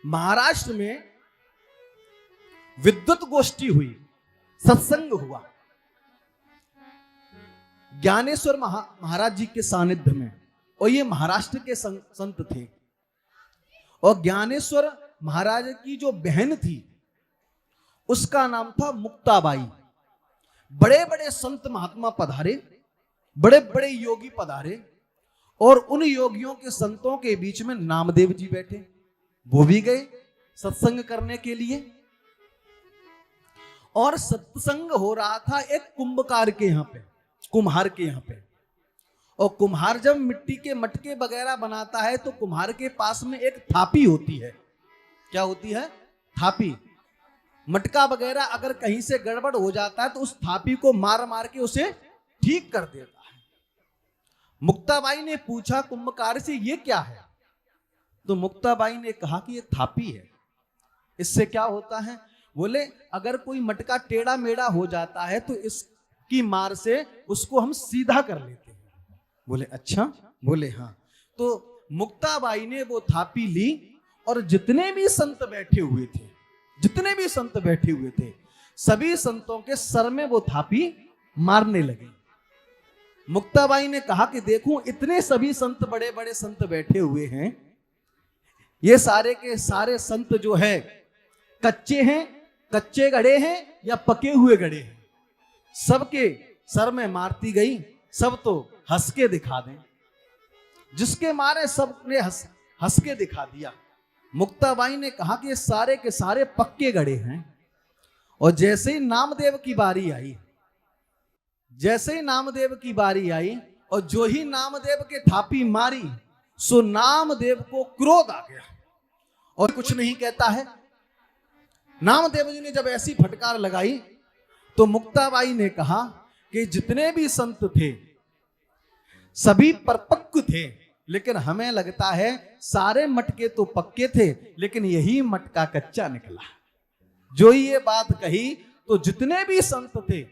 महाराष्ट्र में विद्वत गोष्ठी हुई, सत्संग हुआ ज्ञानेश्वर महाराज जी के सानिध्य में। और ये महाराष्ट्र के संत थे। और ज्ञानेश्वर महाराज की जो बहन थी उसका नाम था मुक्ताबाई। बड़े बड़े संत महात्मा पधारे, बड़े बड़े योगी पधारे, और उन योगियों के संतों के बीच में नामदेव जी बैठे। वो भी गए सत्संग करने के लिए। और सत्संग हो रहा था एक कुंभकार के यहां पे, कुम्हार के यहां पे। और कुम्हार जब मिट्टी के मटके वगैरह बनाता है तो कुम्हार के पास में एक थापी होती है। क्या होती है? थापी। मटका वगैरह अगर कहीं से गड़बड़ हो जाता है तो उस थापी को मार मार के उसे ठीक कर देता है। मुक्ताबाई ने पूछा कुंभकार से, ये क्या है? तो मुक्ताबाई ने कहा कि ये थापी है। इससे क्या होता है? बोले अगर कोई मटका टेढ़ा मेढ़ा हो जाता है तो इसकी मार से उसको हम सीधा कर लेते हैं। बोले अच्छा? बोले हाँ। तो मुक्ताबाई ने वो थापी ली और जितने भी संत बैठे हुए थे, जितने भी संत बैठे हुए थे, सभी संतों के सर में वो थापी मारने लगे। मुक्ताबाई ने कहा कि देखो इतने सभी संत, बड़े बड़े संत बैठे हुए हैं, ये सारे के सारे संत जो है कच्चे हैं, कच्चे गड़े हैं या पके हुए गड़े हैं। सबके सर में मारती गई, सब तो हंस के दिखा दें। जिसके मारे सबने हंस के दिखा दिया। मुक्ताबाई ने कहा कि ये सारे के सारे पक्के गड़े हैं। और जैसे ही नामदेव की बारी आई, जैसे ही नामदेव की बारी आई और जो ही नामदेव के थापी मारी, सो नामदेव को क्रोध आ गया और कुछ नहीं कहता है। नामदेव जी ने जब ऐसी फटकार लगाई तो मुक्ताबाई ने कहा कि जितने भी संत थे सभी परपक्व थे, लेकिन हमें लगता है सारे मटके तो पक्के थे, लेकिन यही मटका कच्चा निकला। जो ये बात कही तो जितने भी संत थे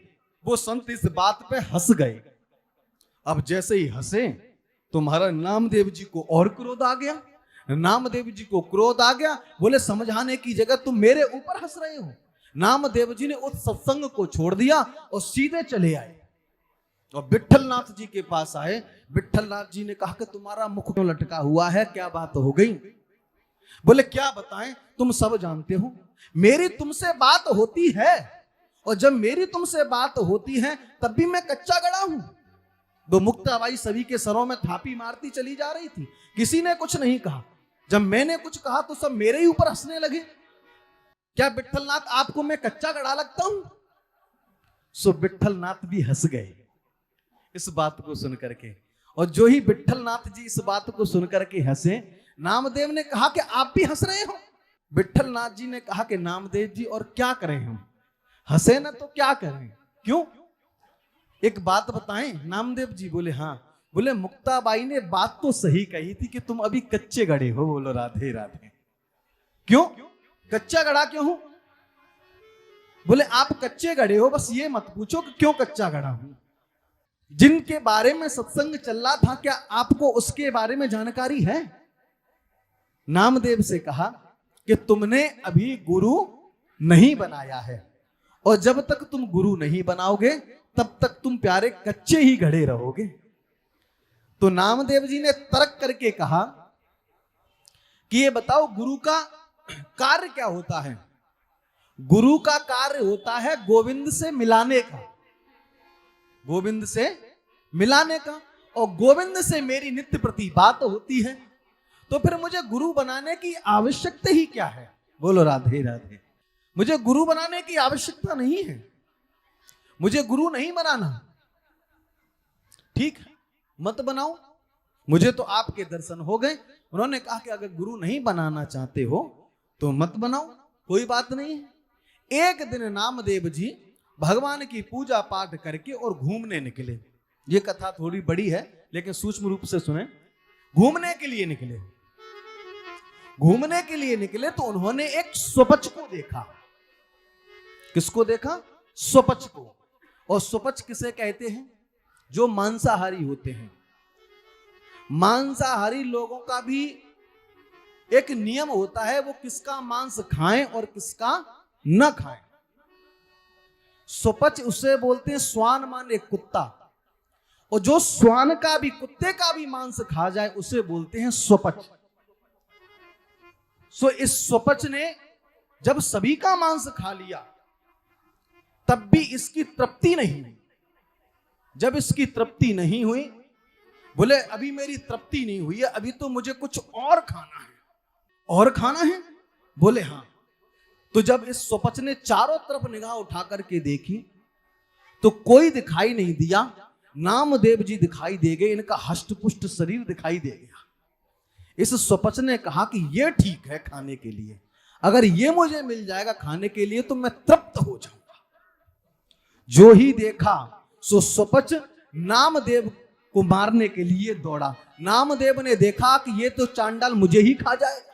वो संत इस बात पे हंस गए। अब जैसे ही हंसे तो महाराज नामदेव जी को और क्रोध आ गया। नामदेव जी को क्रोध आ गया। बोले समझाने की जगह तुम मेरे ऊपर हंस रहे हो। नामदेव जी ने उस सत्संग को छोड़ दिया और सीधे चले आए और विट्ठलनाथ जी के पास आए। विट्ठलनाथ जी ने कहा कि तुम्हारा मुख क्यों लटका हुआ है, क्या बात हो गई? बोले क्या बताएं, तुम सब जानते हो मेरी तुमसे बात होती है, और जब मेरी तुमसे बात होती है तब भी मैं कच्चा गड़ा हूं। वो मुक्ताबाई सभी के सरों में थापी मारती चली जा रही थी, किसी ने कुछ नहीं कहा। जब मैंने कुछ कहा तो सब मेरे ही ऊपर हंसने लगे। क्या विट्ठलनाथ आपको मैं कच्चा गड़ा लगता हूं? सो विट्ठलनाथ भी हंस गए इस बात को सुन करके। और जो ही विट्ठलनाथ जी इस बात को सुन करके हंसे, नामदेव ने कहा कि आप भी हंस रहे हो। विट्ठलनाथ जी ने कहा कि नामदेव जी और क्या करें, हम हंसे ना तो क्या करें, क्यों एक बात बताएं। नामदेव जी बोले हाँ। बोले मुक्ताबाई ने बात तो सही कही थी कि तुम अभी कच्चे गड़े हो। बोलो राधे राधे। क्यों कच्चा गड़ा क्यों हूं? बोले आप कच्चे गड़े हो, बस ये मत पूछो कि क्यों कच्चा गड़ा हूं। जिनके बारे में सत्संग चल रहा था क्या आपको उसके बारे में जानकारी है? नामदेव से कहा कि तुमने अभी गुरु नहीं बनाया है, और जब तक तुम गुरु नहीं बनाओगे तब तक तुम प्यारे कच्चे ही गड़े रहोगे। तो नामदेव जी ने तर्क करके कहा कि ये बताओ गुरु का कार्य क्या होता है? गुरु का कार्य होता है गोविंद से मिलाने का, गोविंद से मिलाने का। और गोविंद से मेरी नित्य प्रति बात होती है, तो फिर मुझे गुरु बनाने की आवश्यकता ही क्या है? बोलो राधे राधे। मुझे गुरु बनाने की आवश्यकता नहीं है, मुझे गुरु नहीं बनाना। ठीक है, मत बनाओ, मुझे तो आपके दर्शन हो गए। उन्होंने कहा कि अगर गुरु नहीं बनाना चाहते हो तो मत बनाओ, कोई बात नहीं है। एक दिन नामदेव जी भगवान की पूजा पाठ करके और घूमने निकले। ये कथा थोड़ी बड़ी है लेकिन सूक्ष्म रूप से सुने। घूमने के लिए निकले, घूमने के लिए निकले तो उन्होंने एक स्वपच को देखा। किसको देखा? स्वपच को। और स्वपच किसे कहते हैं? जो मांसाहारी होते हैं। मांसाहारी लोगों का भी एक नियम होता है, वो किसका मांस खाएं और किसका न खाएं। स्वपच उसे बोलते हैं, श्वान माने कुत्ता, और जो श्वान का भी, कुत्ते का भी मांस खा जाए उसे बोलते हैं स्वपच। सो इस स्वपच ने जब सभी का मांस खा लिया तब भी इसकी तृप्ति नहीं हुई। जब इसकी तृप्ति नहीं हुई, बोले अभी मेरी तृप्ति नहीं हुई है, अभी तो मुझे कुछ और खाना है। और खाना है? बोले हाँ। तो जब इस स्वपच ने चारों तरफ निगाह उठा करके देखी तो कोई दिखाई नहीं दिया। नामदेव जी दिखाई दे गए, इनका हष्टपुष्ट शरीर दिखाई दे गया। इस स्वपच ने कहा कि ये ठीक है खाने के लिए, अगर ये मुझे मिल जाएगा खाने के लिए तो मैं तृप्त हो जाऊंगा। जो ही देखा सो स्वपच नामदेव को मारने के लिए दौड़ा। नामदेव ने देखा कि ये तो चांडाल मुझे ही खा जाएगा,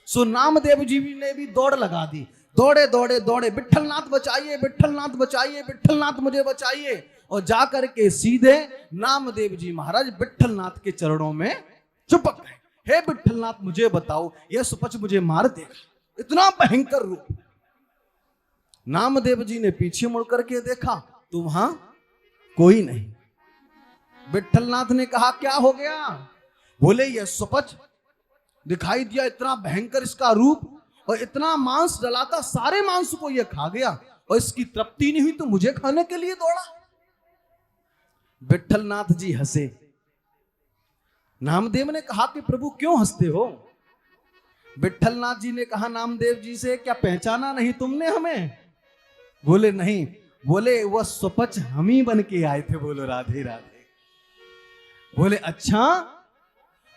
सो नामदेव जी ने भी दौड़ लगा दी। दौड़े दौड़े दौड़े, विट्ठलनाथ बचाइए, विट्ठलनाथ बचाइए, विट्ठलनाथ मुझे बचाइए, और जाकर के सीधे नामदेव जी महाराज विट्ठलनाथ के चरणों में चिपक गए। हे विट्ठलनाथ मुझे बताओ, यह स्वपच मुझे मार देगा, इतना भयंकर रूप। नामदेव जी ने पीछे मुड़ करके देखा तो वहां कोई नहीं। विट्ठलनाथ ने कहा क्या हो गया? बोले यह स्वपच दिखाई दिया, इतना भयंकर इसका रूप, और इतना मांस डलाता, सारे मांस को यह खा गया, और इसकी तृप्ति नहीं हुई तो मुझे खाने के लिए दौड़ा। विट्ठलनाथ जी हंसे। नामदेव ने कहा कि प्रभु क्यों हंसते हो? विट्ठलनाथ जी ने कहा नामदेव जी से, क्या पहचाना नहीं तुमने हमें? बोले नहीं। बोले वह स्वपच हम ही बन के आए थे। बोलो राधे राधे। बोले अच्छा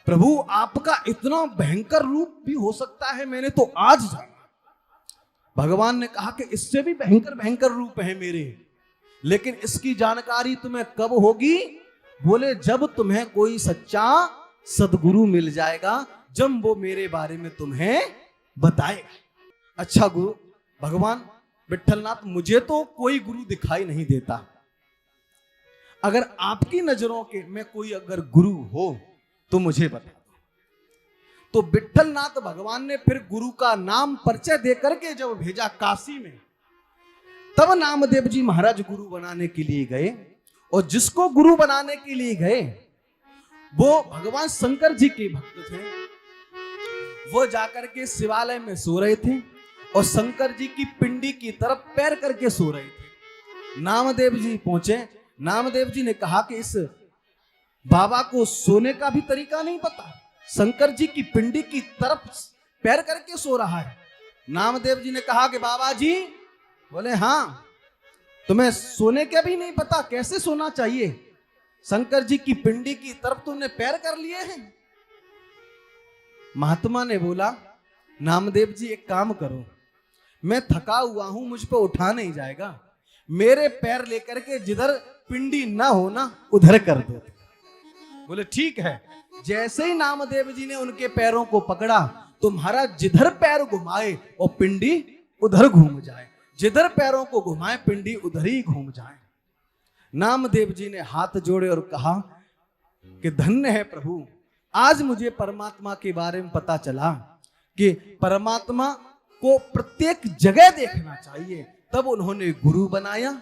प्रभु, आपका इतना भयंकर रूप भी हो सकता है, मैंने तो आज जाना। भगवान ने कहा कि इससे भी भयंकर भयंकर रूप है मेरे, लेकिन इसकी जानकारी तुम्हें कब होगी? बोले जब तुम्हें कोई सच्चा सदगुरु मिल जाएगा, जब वो मेरे बारे में तुम्हें बताएगा। अच्छा गुरु, भगवान विट्ठलनाथ मुझे तो कोई गुरु दिखाई नहीं देता, अगर आपकी नजरों के में कोई अगर गुरु हो तो मुझे बता दो। तो विट्ठलनाथ भगवान ने फिर गुरु का नाम परिचय देकर के जब भेजा काशी में, तब नामदेव जी महाराज गुरु बनाने के लिए गए, और जिसको गुरु बनाने के लिए गए वो भगवान शंकर जी के भक्त थे। वो जाकर के शिवालय में सो रहे थे और शंकर जी की पिंडी की तरफ पैर करके सो रहे थे। नामदेव जी पहुंचे। नामदेव जी ने कहा कि इस बाबा को सोने का भी तरीका नहीं पता, शंकर जी की पिंडी की तरफ पैर करके सो रहा है। नामदेव जी ने कहा कि बाबा जी, बोले हाँ, तुम्हें सोने का भी नहीं पता, कैसे सोना चाहिए? शंकर जी की पिंडी की तरफ तुमने पैर कर लिए हैं। महात्मा ने बोला नामदेव जी एक काम करो, मैं थका हुआ हूं, मुझ पे उठा नहीं जाएगा, मेरे पैर लेकर के जिधर पिंडी ना हो ना उधर कर दो। बोले ठीक है। जैसे ही नामदेव जी ने उनके पैरों को पकड़ा तो महाराज जिधर पैर घुमाए और पिंडी उधर घूम जाए, जिधर पैरों को घुमाए पिंडी उधर ही घूम जाए। नामदेव जी ने हाथ जोड़े और कहा कि धन्य है प्रभु, आज मुझे परमात्मा के बारे में पता चला कि परमात्मा को प्रत्येक जगह देखना चाहिए। तब उन्होंने गुरु बनाया।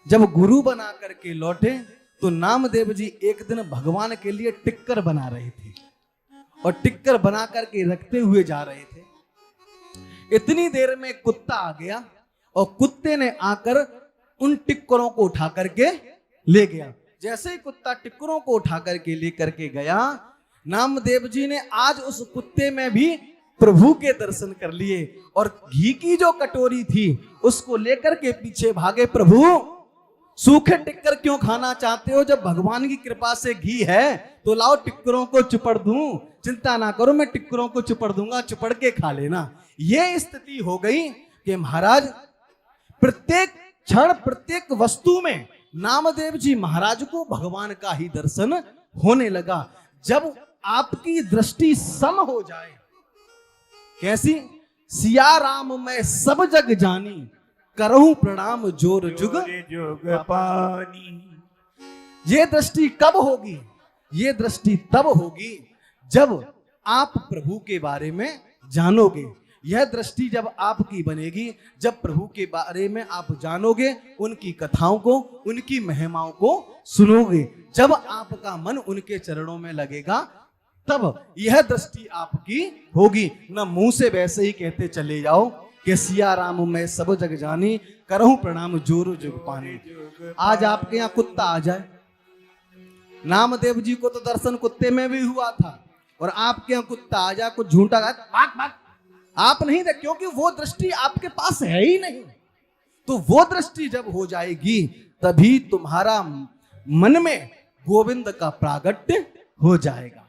जब गुरु बना करके लौटे तो नामदेव जी एक दिन भगवान के लिए टिक्कर बना रहे थे और टिक्कर बना करके रखते हुए जा रहे थे। इतनी देर में कुत्ता आ गया और कुत्ते ने आकर उन टिक्करों को उठा करके ले गया। जैसे ही कुत्ता टिक्करों को उठा करके लेकर के गया, नामदेव जी ने आज उस कुत्ते में भी प्रभु के दर्शन कर लिए और घी की जो कटोरी थी उसको लेकर के पीछे भागे। प्रभु, सूखे टिक्कर क्यों खाना चाहते हो? जब भगवान की कृपा से घी है तो लाओ टिक्करों को चिपड़ दूं। चिंता ना करो, मैं टिक्करों को चिपड़ दूंगा, चिपड़ के खा लेना। ये स्थिति हो गई कि महाराज प्रत्येक क्षण प्रत्येक वस्तु में नामदेव जी महाराज को भगवान का ही दर्शन होने लगा। जब आपकी दृष्टि सम हो जाए, कैसी? सिया राम मैं सब जग जानी, करहूं प्रणाम जोर जुग पानी। ये दृष्टि कब होगी? ये दृष्टि तब होगी जब आप प्रभु के बारे में जानोगे। यह दृष्टि जब आपकी बनेगी, जब प्रभु के बारे में आप जानोगे, उनकी कथाओं को, उनकी महिमाओं को सुनोगे, जब आपका मन उनके चरणों में लगेगा, तब यह दृष्टि आपकी होगी। न मुंह से वैसे ही कहते चले जाओ कि सिया राम मैं सब जग जानी, करहूं प्रणाम जोर जुग पानी। आज आपके यहाँ कुत्ता आ जाए, नामदेव जी को तो दर्शन कुत्ते में भी हुआ था, और आपके यहाँ कुत्ता आ जाए, कुछ झूठा भाग भाग, आप नहीं देख, क्योंकि वो दृष्टि आपके पास है ही नहीं। तो वो दृष्टि जब हो जाएगी, तभी तुम्हारा मन में गोविंद का प्रागट्य हो जाएगा।